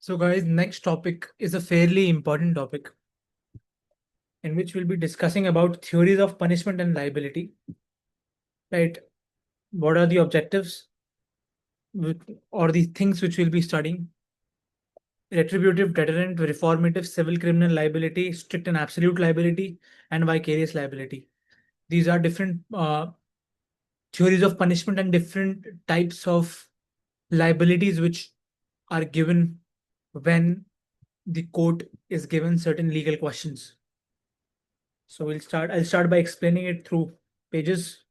So, guys, next topic is a fairly important topic in which we'll be discussing about theories of punishment and liability. Right? What are the objectives or the things which we'll be studying? Retributive, deterrent, reformative, civil criminal liability, strict and absolute liability, and vicarious liability. These are different theories of punishment and different types of liabilities which are given when the court is given certain legal questions. So I'll start by explaining it through pages.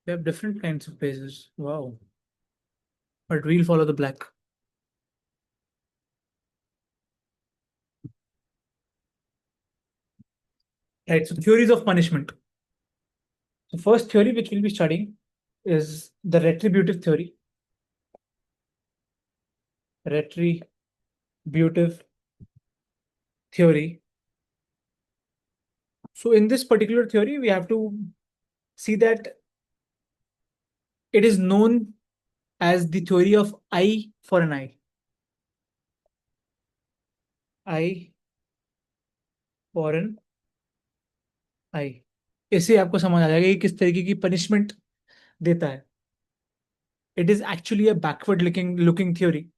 We have different kinds of pages. Wow. But we'll follow the black. Right. So theories of punishment. The first theory which we'll be studying is the retributive theory. Retributive theory. So in this particular theory, we have to see that it is known as the theory of eye for an eye. Eye for an eye. इससे आपको समझ आ जाएगा कि किस तरीके की punishment देता है. It is actually a backward looking theory.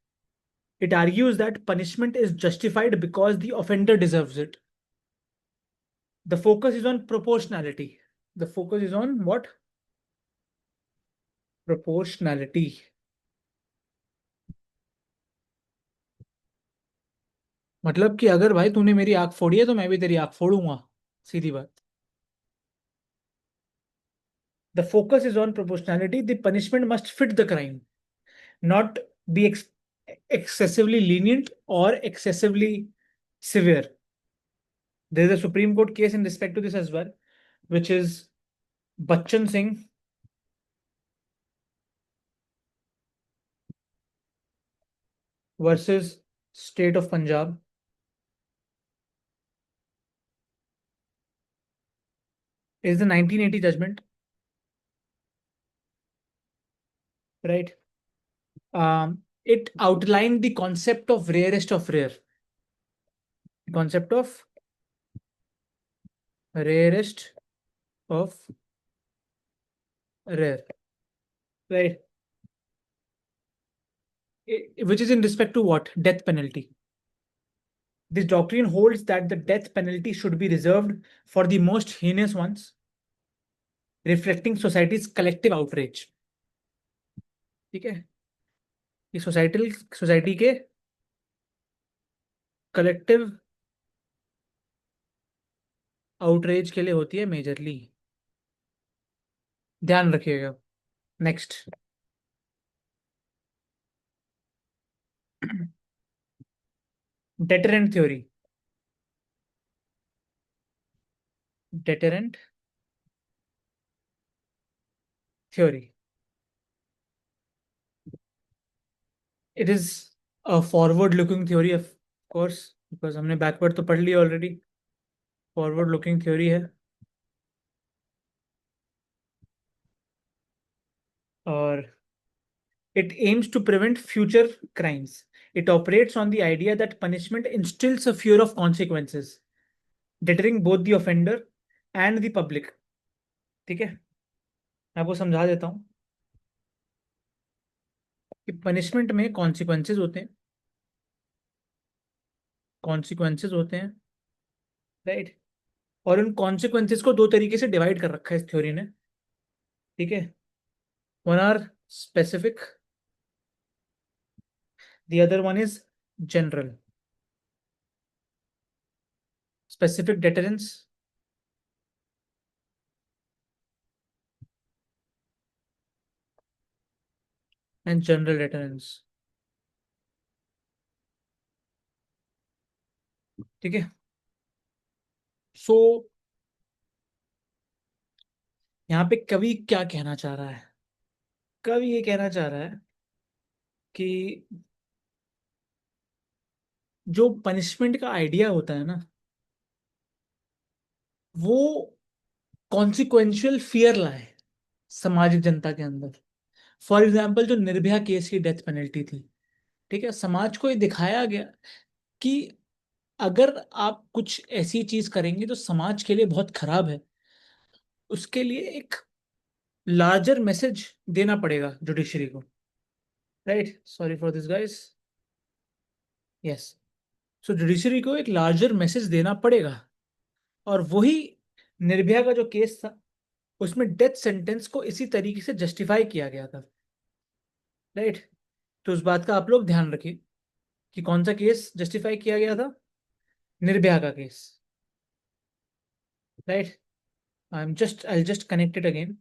It argues that punishment is justified because the offender deserves it. The focus is on proportionality. The focus is on what? Proportionality. मतलब कि अगर भाई तूने मेरी आंख फोड़ी है तो मैं भी तेरी आंख फोड़ूंगा. सीधी बात. The focus is on proportionality. The punishment must fit the crime, not be excessively lenient or excessively severe. There is a Supreme Court case in respect to this as well, which is Bachchan Singh versus State of Punjab. Is the 1980 judgment, right? It outlined the concept of rarest of rare. Concept of rarest of rare, right? Which is in respect to what? Death penalty. This doctrine holds that the death penalty should be reserved for the most heinous ones, reflecting society's collective outrage. ठीक है. ये society के collective outrage के लिए होती है majorly. ध्यान रखिएगा. Next. Deterrent theory. Deterrent theory. It is a forward looking theory, of course, because हमने backward तो पढ़ लिया already. Forward looking theory है. और it aims to prevent future crimes. It operates on the idea that punishment instills a fear of consequences, deterring both the offender and the public. ठीक है. मैं आपको समझा देता हूं कि पनिशमेंट में कॉन्सिक्वेंसेज होते हैं. कॉन्सिक्वेंसेज होते हैं, राइट. और उन कॉन्सिक्वेंसेज को दो तरीके से डिवाइड कर रखा है इस थ्योरी ने. ठीक है. One are specific, the other one is general. Specific deterrence and general deterrence. ठीक है. सो यहाँ पे कवि क्या कहना चाह रहा है? कवि ये कहना चाह रहा है कि जो पनिशमेंट का आइडिया होता है ना, वो कॉन्सिक्वेंशियल फियर लाए सामाजिक जनता के अंदर. फॉर एग्जाम्पल जो निर्भया केस की डेथ पेनल्टी थी, ठीक है, समाज को ये दिखाया गया कि अगर आप कुछ ऐसी चीज करेंगे तो समाज के लिए बहुत खराब है, उसके लिए एक लार्जर मैसेज देना पड़ेगा जुडिशरी को। Right, sorry for this guys. Yes, so judiciary को एक लार्जर मैसेज देना पड़ेगा। और वही निर्भया का जो केस था, उसमें डेथ सेंटेंस को इसी तरीके से जस्टिफाई किया गया था। राइट, तो उस बात का आप लोग ध्यान रखिए कि कौन सा केस जस्टिफाई किया गया था, निर्भया का case. Right, I'll just connect it again.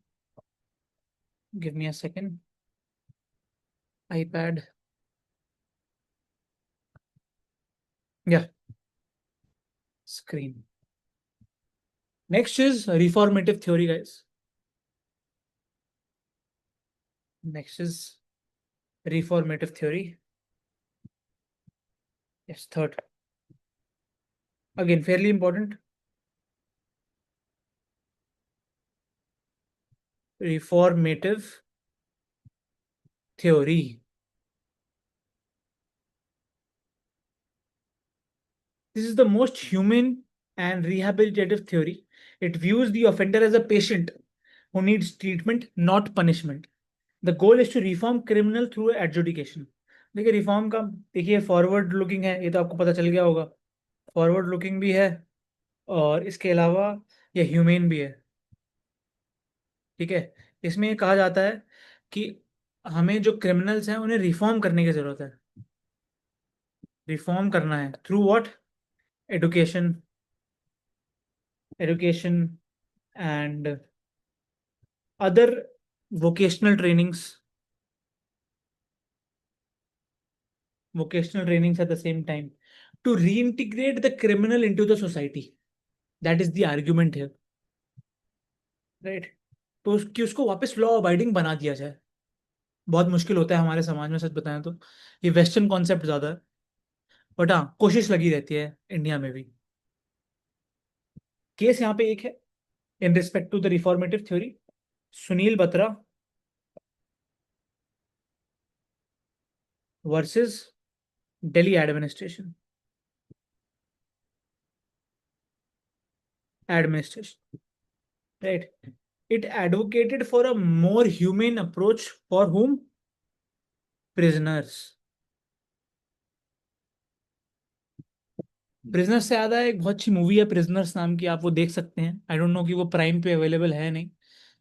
Give me a second. iPad. Yeah, screen. Next is reformative theory, guys. Next is reformative theory. Yes, third. Again, fairly important. Reformative theory. This is the most human and rehabilitative theory. It views the offender as a patient who needs treatment, not punishment. The goal is to reform criminal through adjudication. देखिए reform का, देखिए forward looking है, ये तो आपको पता चल गया होगा। फॉरवर्ड लुकिंग भी है और इसके अलावा ये ह्यूमेन भी है। ठीक है, इसमें ये कहा जाता है कि हमें जो क्रिमिनल्स हैं उन्हें रिफॉर्म करने की जरूरत है। रिफॉर्म करना है through what? Education, education and other vocational trainings, vocational trainings at the same time to reintegrate the criminal into the society. That is the argument here. Right, तो कि उसको वापस लॉ अबाइडिंग बना दिया जाए। बहुत मुश्किल होता है हमारे समाज में, सच बताएं तो ये वेस्टर्न कॉन्सेप्ट ज्यादा है, बट हाँ कोशिश लगी रहती है इंडिया में भी। केस यहाँ पे एक है in respect to the reformative theory, Sunil Batra versus Delhi administration. Administration, right, it advocated for a more humane approach for whom? Prisoners. Prisoners से याद आया, एक बहुत अच्छी मूवी है प्रिजनर्स नाम की, आप वो देख सकते हैं। आई डोंट नो कि वो प्राइम पे अवेलेबल है नहीं।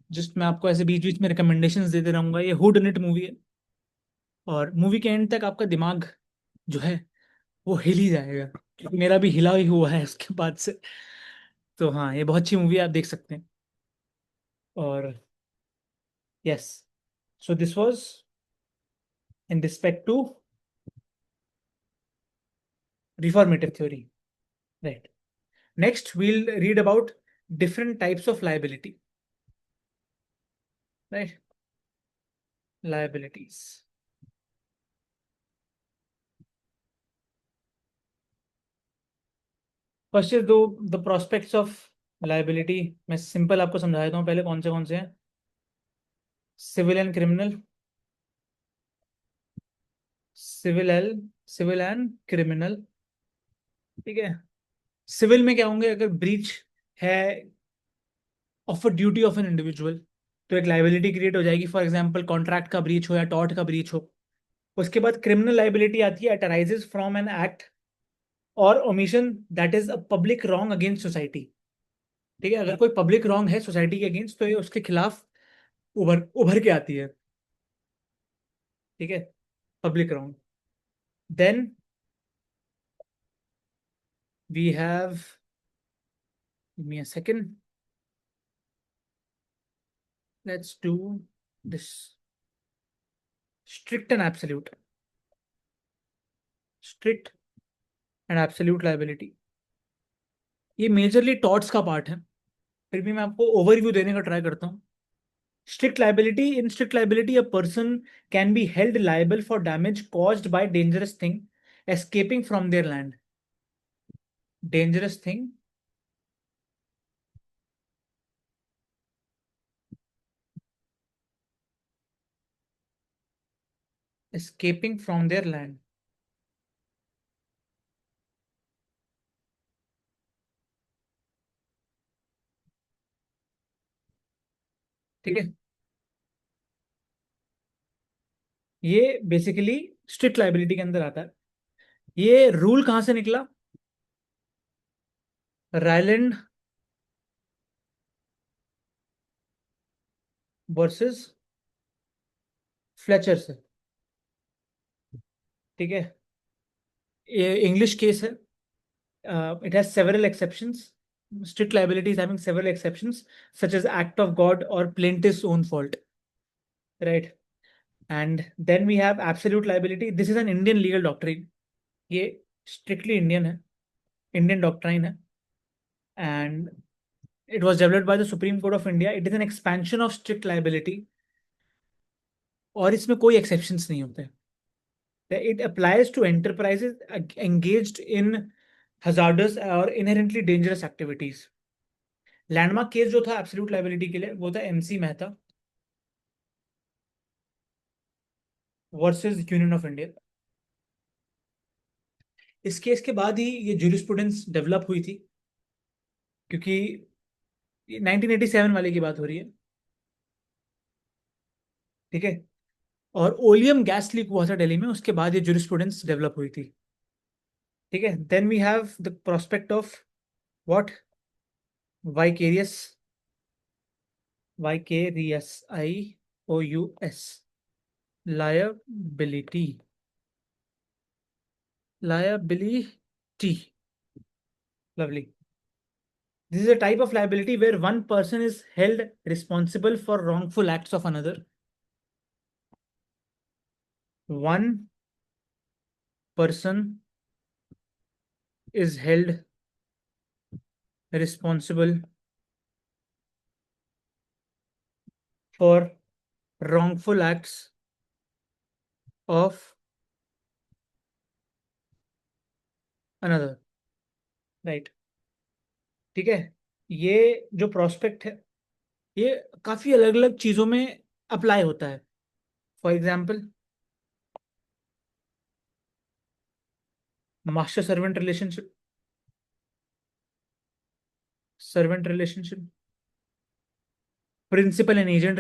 जस्ट मैं आपको ऐसे बीच बीच में रिकमेंडेशंस देते रहूंगा। ये हुड इट मूवी है और मूवी के एंड तक आपका दिमाग जो है वो हिल ही जाएगा, क्योंकि मेरा भी हिला ही हुआ है उसके बाद से। तो हाँ, ये बहुत अच्छी मूवी है, आप देख सकते हैं। और yes, so this was in respect to reformative theory. Right, next we'll read about different types of liability. Right, liabilities. First is the prospects of liability. मैं सिंपल आपको समझा देता हूँ पहले कौन से हैं। Civil and criminal, civil L civil and criminal. ठीक है, सिविल में क्या होंगे? अगर ब्रीच है of a duty of an individual तो एक लाइबिलिटी क्रिएट हो जाएगी, फॉर एग्जांपल कॉन्ट्रैक्ट का ब्रीच हो या टॉर्ट का ब्रीच हो। उसके बाद क्रिमिनल लाइबिलिटी आती है, it arises from an act और omission that is a public wrong against society. ठीक है, अगर कोई पब्लिक रॉन्ग है सोसाइटी के अगेंस्ट तो ये उसके खिलाफ उभर उभर के आती है। ठीक है, public wrong. Then we have, give me a second, let's do this, strict and absolute, strict and absolute liability. ये मेजरली टॉर्ट्स का पार्ट है, फिर भी मैं आपको ओवरव्यू देने का ट्राई करता हूँ। Strict liability. In strict liability, a person can be held liable for damage caused by dangerous thing escaping from their land. Dangerous thing escaping from their land. ठीक है, ये बेसिकली स्ट्रिक्ट लाइबिलिटी के अंदर आता है। ये रूल कहाँ से निकला? रायलैंड वर्सेस फ्लेचर से। ठीक है, ये इंग्लिश केस है। It has several exceptions. Strict liability is having several exceptions, such as act of God or plaintiff's own fault. Right. And then we have absolute liability. This is an Indian legal doctrine. ये strictly Indian है, Indian doctrine है, and it was developed by the Supreme Court of India. It is an expansion of strict liability, और इसमें कोई exceptions नहीं होते. It applies to enterprises engaged in hazardous or inherently dangerous activities. Landmark case जो था absolute liability के लिए, वो था MC Mehta versus union of India. इस केस के बाद ही ये जूरिस्प्रूडेंस डेवलप हुई थी, क्योंकि 1987 वाले की बात हो रही है। ठीक है, और ओलियम गैस लीक हुआ था दिल्ली में, उसके बाद ये जूरिस्प्रूडेंस डेवलप हुई थी। ठीक है, then we have the prospect of what, vicarious, vicarious, IOUS, liability, liability, lovely. This is a type of liability where one person is held responsible for wrongful acts of another. One person is held responsible for wrongful acts of another. Right. ठीक है, ये जो prospect है, ये काफी अलग अलग चीजों में अप्लाई होता है। For example, master servant relationship, principal and agent,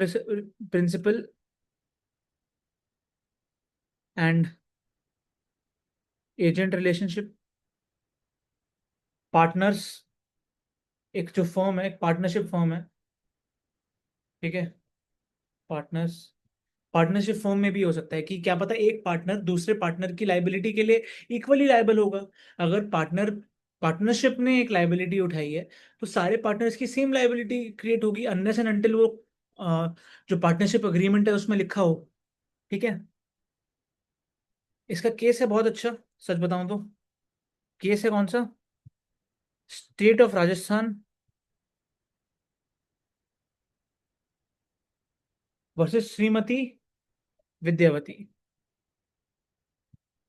principal and agent relationship, partners, एक जो फर्म है, एक पार्टनरशिप फर्म है। ठीक है, पार्टनर्स, पार्टनरशिप फर्म में भी हो सकता है कि क्या पता एक पार्टनर दूसरे पार्टनर की लाइबिलिटी के लिए इक्वली लाइबल होगा। अगर पार्टनरशिप ने एक लाइबिलिटी उठाई है, तो सारे पार्टनर्स की सेम लाइबिलिटी क्रिएट होगी, अनलेस एंड अनटिल वो जो पार्टनरशिप अग्रीमेंट है उसमें लिखा हो। ठीक है, इसका केस है बहुत अच्छा, सच बताऊं तो। केस है कौन सा? State of Rajasthan versus Shrimati Vidyavati,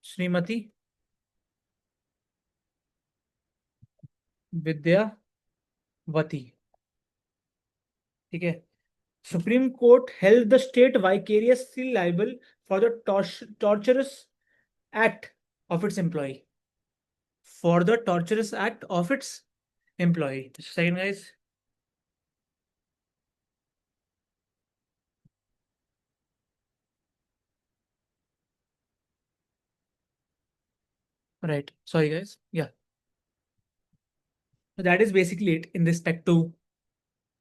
Shrimati Vidyavati. ठीक है, Supreme Court held the state vicariously liable for the torturous act of its employee. For the torturous act of its employee. Just a second, guys. Right. Sorry, guys. Yeah. So that is basically it in respect to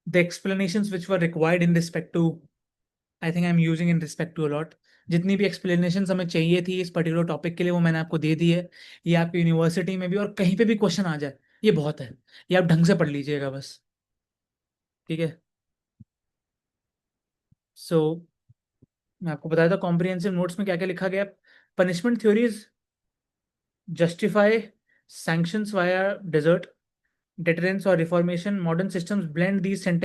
the explanations which were required in respect to. I think I'm using in respect to a lot. जितनी भी explanations हमें चाहिए थी इस particular topic के लिए, वो मैंने आपको दे दी है। ये आपकी यूनिवर्सिटी में भी और कहीं पे भी क्वेश्चन आ जाए, ये बहुत है। ये आप ढंग से पढ़ लीजिएगा बस। ठीक है, सो मैं आपको बताया था कॉम्प्रिहेंसिव नोट्स में क्या क्या लिखा गया। Punishment theories justify sanctions via desert, deterrence or reformation. Modern systems blend these in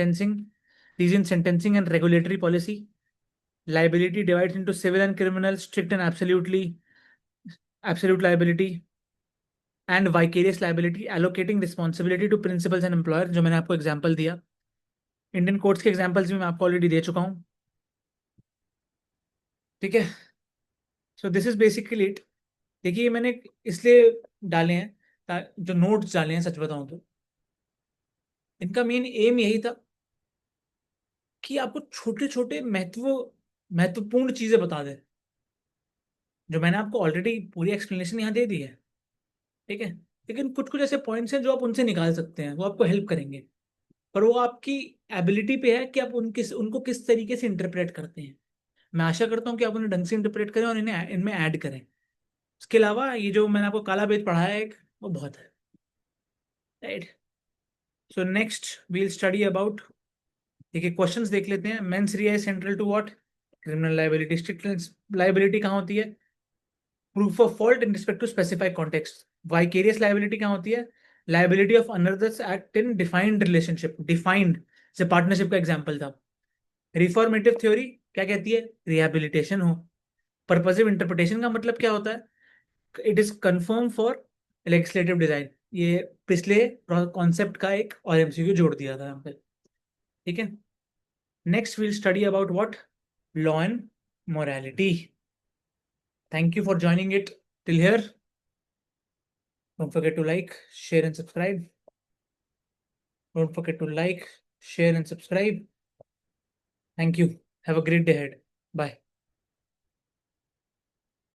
sentencing and regulatory policy. Liability divides into civil and criminal, strict and absolute liability, and vicarious liability, allocating responsibility to principals and employer, जो मैंने आपको example दिया। Indian courts के examples भी मैं आपको already दे चुका हूँ। ठीक है, so this is basically it. देखिए, मैंने इसलिए डाले हैं, जो नोट्स डाले हैं, सच बताऊं तो इनका मेन एम यही था कि आपको छोटे छोटे महत्वपूर्ण चीजें बता दे, जो मैंने आपको ऑलरेडी पूरी एक्सप्लेनेशन यहाँ दे दी है, ठीक है। लेकिन कुछ कुछ ऐसे पॉइंट्स हैं जो आप उनसे निकाल सकते हैं, वो आपको हेल्प करेंगे। पर वो आपकी एबिलिटी पे है कि आप उनको किस तरीके से इंटरप्रेट करते हैं। मैं आशा करता हूँ कि आप उन्हें ढंग से इंटरप्रेट करें और इन्हें इनमें ऐड करें। इसके अलावा ये जो मैंने आपको काला पेज पढ़ाया है एक, वो बहुत है, right. So next we'll study about, देखिए क्वेश्चंस देख लेते हैं। Mens rea is central to what? Criminal liability. Strict liability कहाँ होती है? Proof of fault in respect to specified context. Vicarious liability कहाँ होती है? Liability of another's act in defined relationship. Defined से पार्टनरशिप का एग्जाम्पल था। रिफॉर्मेटिव थ्योरी क्या कहती है? रिहेबिलिटेशन हो। पर्पसिव इंटरप्रिटेशन का मतलब क्या होता है? It is confirm for legislative design. ये पिछले कॉन्सेप्ट का एक और एमसीक्यू जोड़ दिया था यहाँ पे, ठीक है। Next will study about what? Law and morality. Thank you for joining it till here. Don't forget to like, share, and subscribe. Don't forget to like, share, and subscribe. Thank you. Have a great day ahead. Bye.